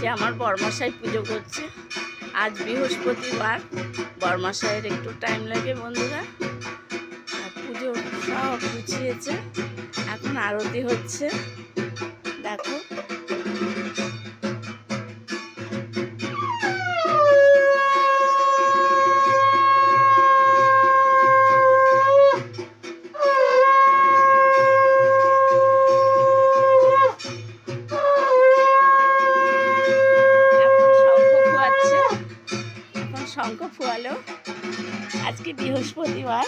যে আমার বড়মশাই পুজো করছে। আজ বৃহস্পতিবার, বড়মশাইয়ের একটু টাইম লাগে বন্ধুরা। পুজো সব গুছিয়েছে, এখন আরতি হচ্ছে। দেখো শঙ্খ ফোয়ালো। আজকে বৃহস্পতিবার,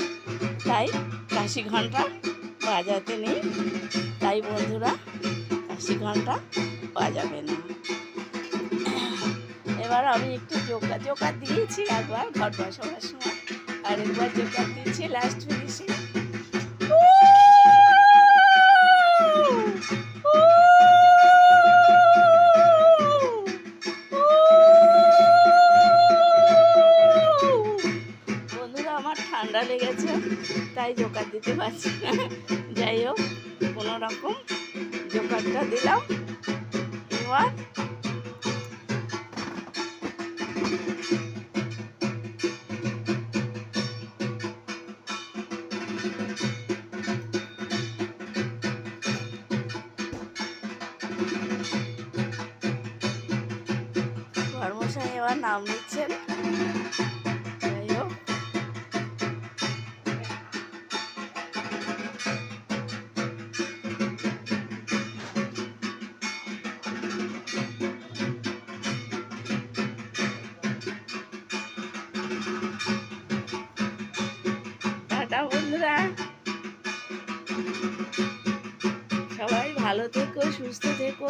তাই কাশি ঘন্টা বাজাতে নেই, তাই বন্ধুরা কাশি ঘন্টা বাজাবে না। এবার আমি একটু জোকার দিয়েছি একবার ঘর বসাবার সময়, আর একবার জোকার দিয়েছি লাস্ট ফিনিশে। ঠান্ডা লেগেছে তাই জোকার দিতে পারছি না। যাই হোক, কোনো রকম জোকারটা দিলাম। এবার বড়মশাই এবার নাম নিচ্ছেন। যাই হোক, টাটা বন্ধুরা, সবাই ভালো থেকো, সুস্থ থেকো।